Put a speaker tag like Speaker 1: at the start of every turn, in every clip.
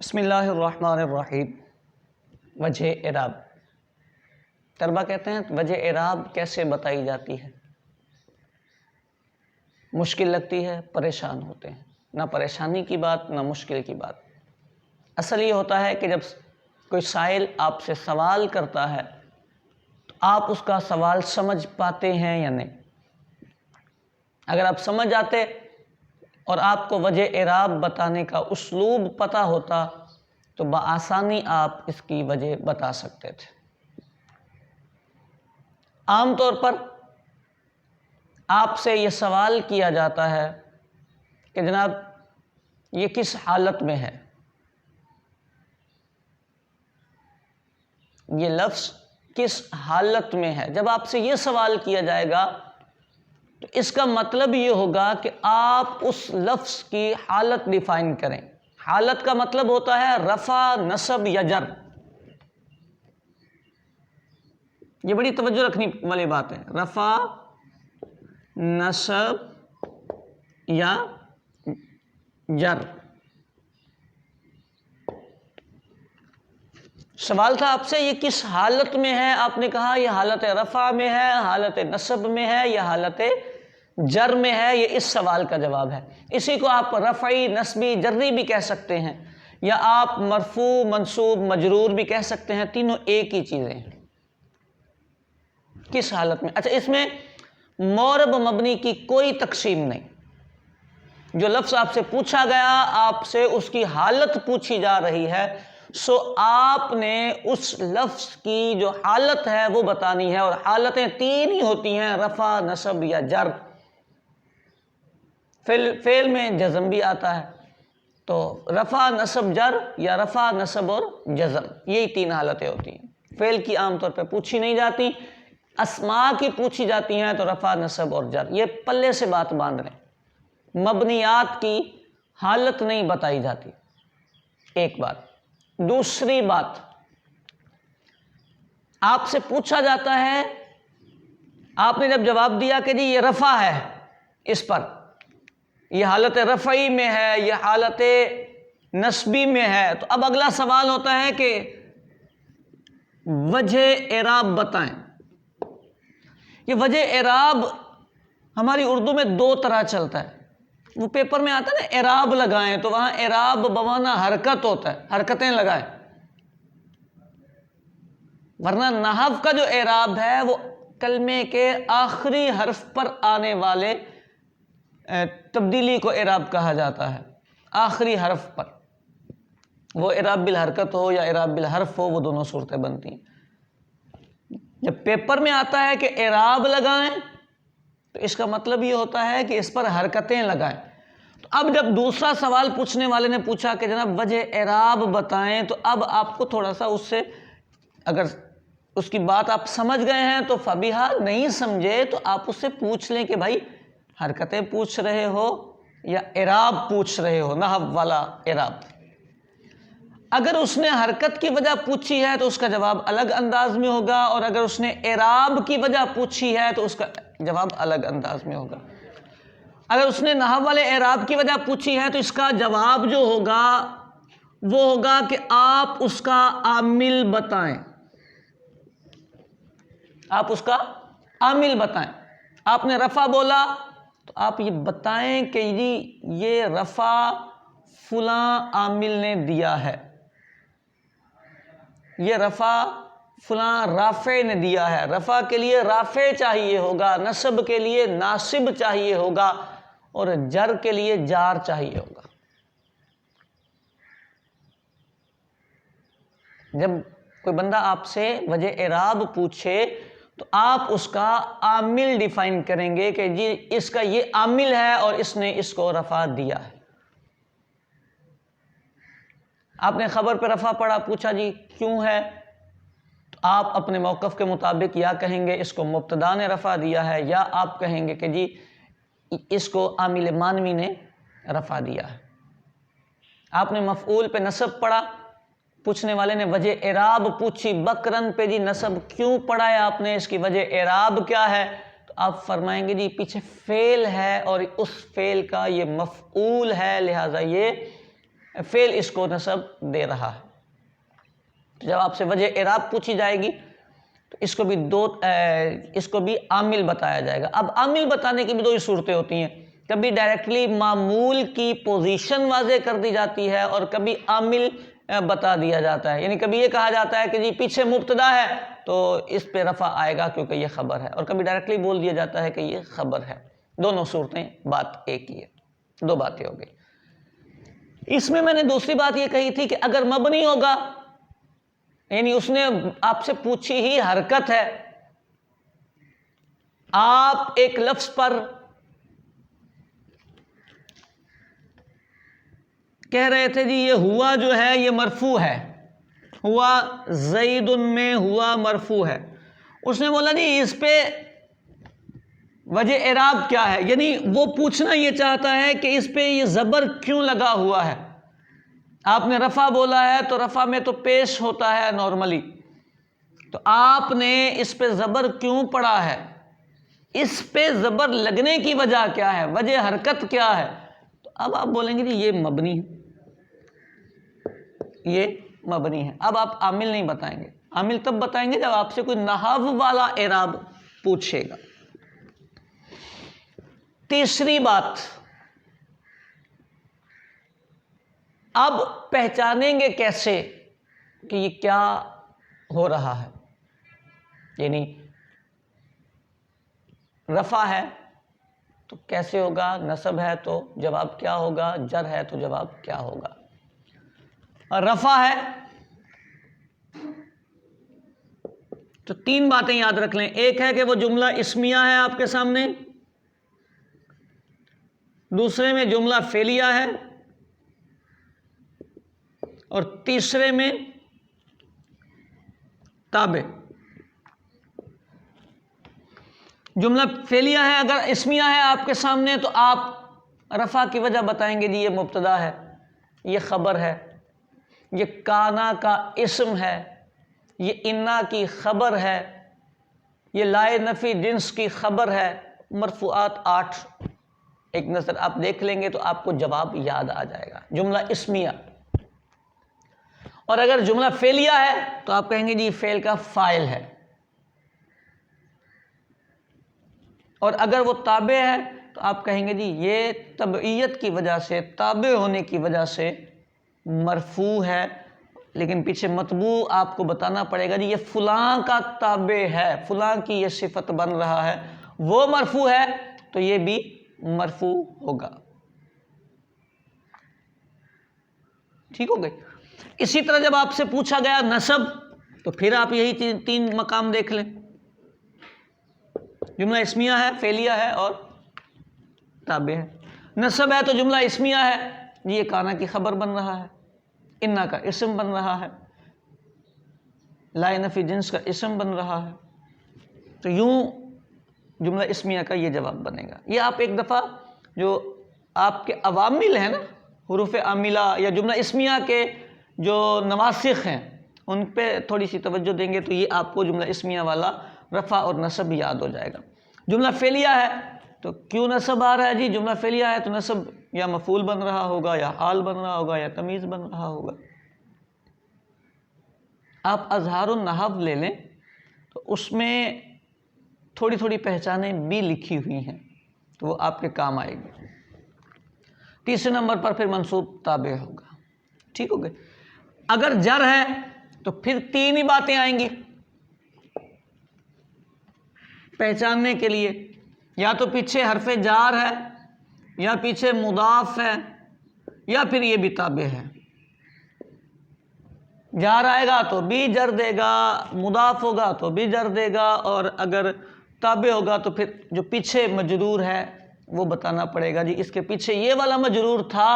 Speaker 1: بسم اللہ الرحمن الرحیم۔ وجہ اعراب، طلبہ کہتے ہیں وجہ اعراب کیسے بتائی جاتی ہے؟ مشکل لگتی ہے، پریشان ہوتے ہیں، نہ پریشانی کی بات نہ مشکل کی بات۔ اصل یہ ہوتا ہے کہ جب کوئی سائل آپ سے سوال کرتا ہے تو آپ اس کا سوال سمجھ پاتے ہیں یا نہیں۔ اگر آپ سمجھ آتے اور آپ کو وجہ اعراب بتانے کا اسلوب پتہ ہوتا تو بآسانی آپ اس کی وجہ بتا سکتے تھے۔ عام طور پر آپ سے یہ سوال کیا جاتا ہے کہ جناب یہ کس حالت میں ہے؟ یہ لفظ کس حالت میں ہے؟ جب آپ سے یہ سوال کیا جائے گا تو اس کا مطلب یہ ہوگا کہ آپ اس لفظ کی حالت ڈیفائن کریں۔ حالت کا مطلب ہوتا ہے رفع، نصب یا جر۔ یہ بڑی توجہ رکھنے والی بات ہے، رفع، نصب یا جر۔ سوال تھا آپ سے یہ کس حالت میں ہے؟ آپ نے کہا یہ حالت رفع میں ہے، حالت نصب میں ہے یا حالت جر میں ہے۔ یہ اس سوال کا جواب ہے۔ اسی کو آپ رفعی، نصبی، جری بھی کہہ سکتے ہیں، یا آپ مرفوع، منصوب، مجرور بھی کہہ سکتے ہیں۔ تینوں ایک ہی چیزیں ہیں۔ کس حالت میں؟ اچھا، اس میں معرب مبنی کی کوئی تقسیم نہیں۔ جو لفظ آپ سے پوچھا گیا، آپ سے اس کی حالت پوچھی جا رہی ہے، سو آپ نے اس لفظ کی جو حالت ہے وہ بتانی ہے، اور حالتیں تین ہی ہوتی ہیں، رفع، نصب یا جر۔ فعل میں جزم بھی آتا ہے، تو رفع، نصب، جر یا رفع، نصب اور جزم، یہی تین حالتیں ہوتی ہیں۔ فعل کی عام طور پہ پوچھی نہیں جاتی، اسماء کی پوچھی جاتی ہیں تو رفع، نصب اور جر۔ یہ پلے سے بات باندھ لیں، مبنیات کی حالت نہیں بتائی جاتی۔ ایک بات۔ دوسری بات، آپ سے پوچھا جاتا ہے، آپ نے جب جواب دیا کہ جی یہ رفع ہے، اس پر یہ حالت رفعی میں ہے، یہ حالت نصبی میں ہے، تو اب اگلا سوال ہوتا ہے کہ وجہ اعراب بتائیں۔ یہ وجہ اعراب ہماری اردو میں دو طرح چلتا ہے۔ وہ پیپر میں آتا ہے نا اعراب لگائیں، تو وہاں اعراب بمعنی حرکت ہوتا ہے، حرکتیں لگائیں۔ ورنہ نحو کا جو اعراب ہے وہ کلمے کے آخری حرف پر آنے والے تبدیلی کو اعراب کہا جاتا ہے۔ آخری حرف پر، وہ اعراب بالحرکت ہو یا اعراب بالحرف ہو، وہ دونوں صورتیں بنتی ہیں۔ جب پیپر میں آتا ہے کہ اعراب لگائیں تو اس کا مطلب یہ ہوتا ہے کہ اس پر حرکتیں لگائیں۔ تو اب جب دوسرا سوال پوچھنے والے نے پوچھا کہ جناب وجہ اعراب بتائیں، تو اب آپ کو تھوڑا سا اس سے، اگر اس کی بات آپ سمجھ گئے ہیں تو فبیہا، نہیں سمجھے تو آپ اس سے پوچھ لیں کہ بھائی حرکتیں پوچھ رہے ہو یا اعراب پوچھ رہے ہو، نحو والا اعراب۔ اگر اس نے حرکت کی وجہ پوچھی ہے تو اس کا جواب الگ انداز میں ہوگا، اور اگر اس نے اعراب کی وجہ پوچھی ہے تو اس کا جواب الگ انداز میں ہوگا۔ اگر اس نے نحو والے اعراب کی وجہ پوچھی ہے تو اس کا جواب جو ہوگا وہ ہوگا کہ آپ اس کا عامل بتائیں۔ آپ اس کا عامل بتائیں۔ آپ نے رفع بولا تو آپ یہ بتائیں کہ جی یہ رفع فلاں عامل نے دیا ہے، یہ رفع فلاں رافع نے دیا ہے۔ رفع کے لیے رافع چاہیے ہوگا، نصب کے لیے ناصب چاہیے ہوگا، اور جر کے لیے جار چاہیے ہوگا۔ جب کوئی بندہ آپ سے وجہ اعراب پوچھے تو آپ اس کا عامل ڈیفائن کریں گے کہ جی اس کا یہ عامل ہے اور اس نے اس کو رفع دیا ہے۔ آپ نے خبر پہ رفع پڑھا، پوچھا جی کیوں ہے، تو آپ اپنے موقف کے مطابق یا کہیں گے اس کو مبتدا نے رفع دیا ہے، یا آپ کہیں گے کہ جی اس کو عامل مانوی نے رفع دیا ہے۔ آپ نے مفعول پہ نصب پڑھا، پوچھنے والے نے وجہ اعراب پوچھی، بکرن پہ جی نصب کیوں پڑھا ہے آپ نے، اس کی وجہ اعراب کیا ہے، تو آپ فرمائیں گے جی پیچھے فعل ہے اور اس فعل کا یہ مفعول ہے، لہٰذا یہ فعل اس کو نصب دے رہا ہے. تو جب آپ سے وجہ اعراب پوچھی جائے گی تو اس کو بھی عامل بتایا جائے گا. اب عامل بتانے کی بھی 2 صورتیں ہوتی ہیں. کبھی ڈائریکٹلی معمول کی پوزیشن واضح کر دی جاتی ہے اور کبھی عامل بتا دیا جاتا ہے. یعنی کبھی یہ کہا جاتا ہے کہ جی پیچھے مبتدا ہے تو اس پہ رفع آئے گا کیونکہ یہ خبر ہے, اور کبھی ڈائریکٹلی بول دیا جاتا ہے کہ یہ خبر ہے. دونوں صورتیں بات ایک ہی ہے, 2 باتیں ہو گئی. اس میں نے دوسری بات یہ کہی تھی کہ اگر مبنی ہوگا, یعنی اس نے آپ سے پوچھی ہی حرکت ہے, آپ ایک لفظ پر کہہ رہے تھے جی یہ ہوا جو ہے یہ مرفوع ہے, ہوا زید میں ہوا مرفوع ہے. اس نے بولا جی اس پہ وجہ اعراب کیا ہے, یعنی وہ پوچھنا یہ چاہتا ہے کہ اس پہ یہ زبر کیوں لگا ہوا ہے. آپ نے رفع بولا ہے تو رفع میں تو پیش ہوتا ہے نارملی, تو آپ نے اس پہ زبر کیوں پڑا ہے, اس پہ زبر لگنے کی وجہ کیا ہے, وجہ حرکت کیا ہے. تو اب آپ بولیں گے جی یہ مبنی ہے, یہ مبنی ہے. اب آپ عامل نہیں بتائیں گے, عامل تب بتائیں گے جب آپ سے کوئی نحو والا اعراب پوچھے گا. تیسری بات, اب پہچانیں گے کیسے کہ یہ کیا ہو رہا ہے. یعنی رفع ہے تو کیسے ہوگا, نصب ہے تو جواب کیا ہوگا, جر ہے تو جواب کیا ہوگا. رفع ہے تو 3 باتیں یاد رکھ لیں. ایک ہے کہ وہ جملہ اسمیہ ہے آپ کے سامنے, دوسرے میں جملہ فعلیہ ہے, اور تیسرے میں تابع. جملہ فعلیہ ہے, اگر اسمیہ ہے آپ کے سامنے تو آپ رفع کی وجہ بتائیں گے جی یہ مبتدا ہے, یہ خبر ہے, یہ کانا کا اسم ہے, یہ انا کی خبر ہے, یہ لائے نفی جنس کی خبر ہے. مرفوعات 8, ایک نظر آپ دیکھ لیں گے تو آپ کو جواب یاد آ جائے گا, جملہ اسمیہ. اور اگر جملہ فعلیہ ہے تو آپ کہیں گے جی فعل کا فاعل ہے, اور اگر وہ تابع ہے تو آپ کہیں گے جی یہ تبعیت کی وجہ سے, تابع ہونے کی وجہ سے مرفوع ہے. لیکن پیچھے مطبوع آپ کو بتانا پڑے گا جی یہ فلاں کا تابع ہے, فلاں کی یہ صفت بن رہا ہے, وہ مرفوع ہے تو یہ بھی مرفوع ہوگا. ٹھیک ہو گئی. اسی طرح جب آپ سے پوچھا گیا نصب تو پھر آپ یہی 3 مقام دیکھ لیں. جملہ اسمیہ ہے, فعلیہ ہے اور تابع ہے. نصب ہے تو جملہ اسمیہ ہے, یہ کانا کی خبر بن رہا ہے, انا کا اسم بن رہا ہے, لائے نفی جنس کا اسم بن رہا ہے. تو یوں جملہ اسمیہ کا یہ جواب بنے گا. یہ آپ ایک دفعہ جو آپ کے عوامل ہیں نا, حروف عاملہ یا جملہ اسمیہ کے جو نواسخ ہیں ان پہ تھوڑی سی توجہ دیں گے تو یہ آپ کو جملہ اسمیہ والا رفع اور نصب یاد ہو جائے گا. جملہ فعلیہ ہے تو کیوں نصب آ رہا ہے جی, جملہ فعلیہ ہے تو نصب یا مفعول بن رہا ہوگا, یا حال بن رہا ہوگا, یا تمیز بن رہا ہوگا. آپ اظہار النحو لے لیں تو اس میں تھوڑی تھوڑی پہچانیں بھی لکھی ہوئی ہیں تو وہ آپ کے کام آئے گی. تیسرے نمبر پر پھر منصوب تابع ہوگا. ٹھیک ہو گئے. اگر جر ہے تو پھر 3 ہی باتیں آئیں گی پہچاننے کے لیے, یا تو پیچھے حرف جار ہے, یا پیچھے مضاف ہے, یا پھر یہ بھی تابع ہے. جار آئے گا تو بھی جر دے گا, مضاف ہوگا تو بھی جر دے گا, اور اگر تابع ہوگا تو پھر جو پیچھے مجرور ہے وہ بتانا پڑے گا جی اس کے پیچھے یہ والا مجرور تھا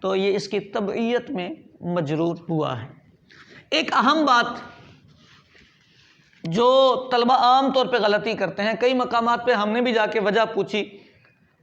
Speaker 1: تو یہ اس کی تبعیت میں مجرور ہوا ہے. ایک اہم بات جو طلبہ عام طور پہ غلطی کرتے ہیں, کئی مقامات پہ ہم نے بھی جا کے وجہ پوچھی,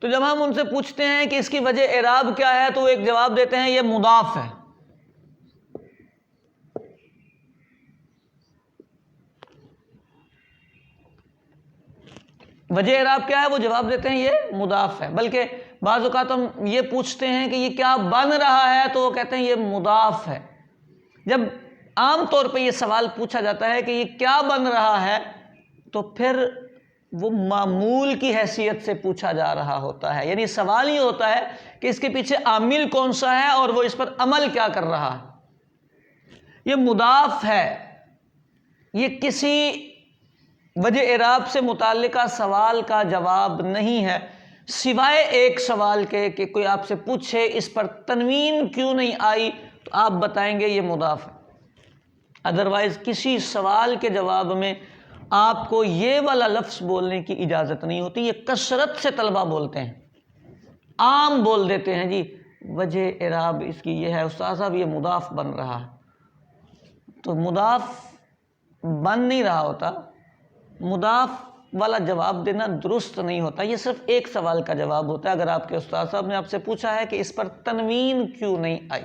Speaker 1: تو جب ہم ان سے پوچھتے ہیں کہ اس کی وجہ اعراب کیا ہے تو وہ ایک جواب دیتے ہیں یہ مضاف ہے. وجہ اعراب کیا ہے وہ جواب دیتے ہیں یہ مضاف ہے, بلکہ بعض اوقات ہم یہ پوچھتے ہیں کہ یہ کیا بن رہا ہے، تو وہ کہتے ہیں یہ مضاف ہے۔ جب عام طور پہ یہ سوال پوچھا جاتا ہے کہ یہ کیا بن رہا ہے، تو پھر وہ معمول کی حیثیت سے پوچھا جا رہا ہوتا ہے، یعنی سوال یہ ہوتا ہے کہ اس کے پیچھے عامل کون سا ہے اور وہ اس پر عمل کیا کر رہا ہے۔ یہ مضاف ہے، یہ کسی وجہ اعراب سے متعلقہ سوال کا جواب نہیں ہے، سوائے ایک سوال کے کہ کوئی آپ سے پوچھے اس پر تنوین کیوں نہیں آئی، تو آپ بتائیں گے یہ مضاف ہے۔ ادروائز کسی سوال کے جواب میں آپ کو یہ والا لفظ بولنے کی اجازت نہیں ہوتی۔ یہ کثرت سے طلبہ بولتے ہیں، عام بول دیتے ہیں جی وجہ اعراب اس کی یہ ہے استاد صاحب یہ مضاف بن رہا ہے، تو مضاف بن نہیں رہا ہوتا، مضاف والا جواب دینا درست نہیں ہوتا، یہ صرف ایک سوال کا جواب ہوتا ہے۔ اگر آپ کے استاد صاحب نے آپ سے پوچھا ہے کہ اس پر تنوین کیوں نہیں آئی،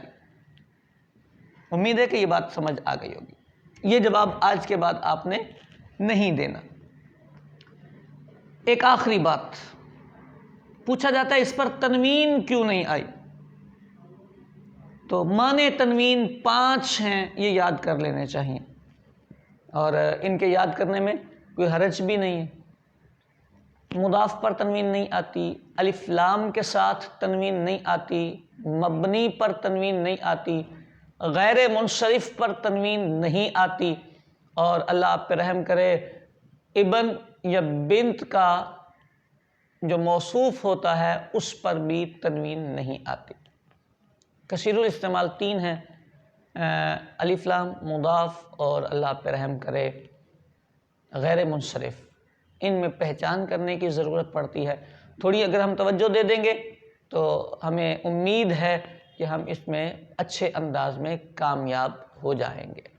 Speaker 1: امید ہے کہ یہ بات سمجھ آ گئی ہوگی، یہ جواب آج کے بعد آپ نے نہیں دینا۔ ایک آخری بات پوچھا جاتا ہے اس پر تنوین کیوں نہیں آئی، تو معنی تنوین 5 ہیں، یہ یاد کر لینے چاہیے، اور ان کے یاد کرنے میں کوئی حرج بھی نہیں ہے۔ مضاف پر تنوین نہیں آتی، الف لام کے ساتھ تنوین نہیں آتی، مبنی پر تنوین نہیں آتی، غیر منصرف پر تنوین نہیں آتی، اور اللہ آپ پہ رحم کرے ابن یا بنت کا جو موصوف ہوتا ہے اس پر بھی تنوین نہیں آتی۔ کثیر الاستعمال 3 ہیں، الف لام، مضاف اور اللہ آپ پہ رحم کرے غیر منصرف۔ ان میں پہچان کرنے کی ضرورت پڑتی ہے، تھوڑی اگر ہم توجہ دے دیں گے تو ہمیں امید ہے کہ ہم اس میں اچھے انداز میں کامیاب ہو جائیں گے۔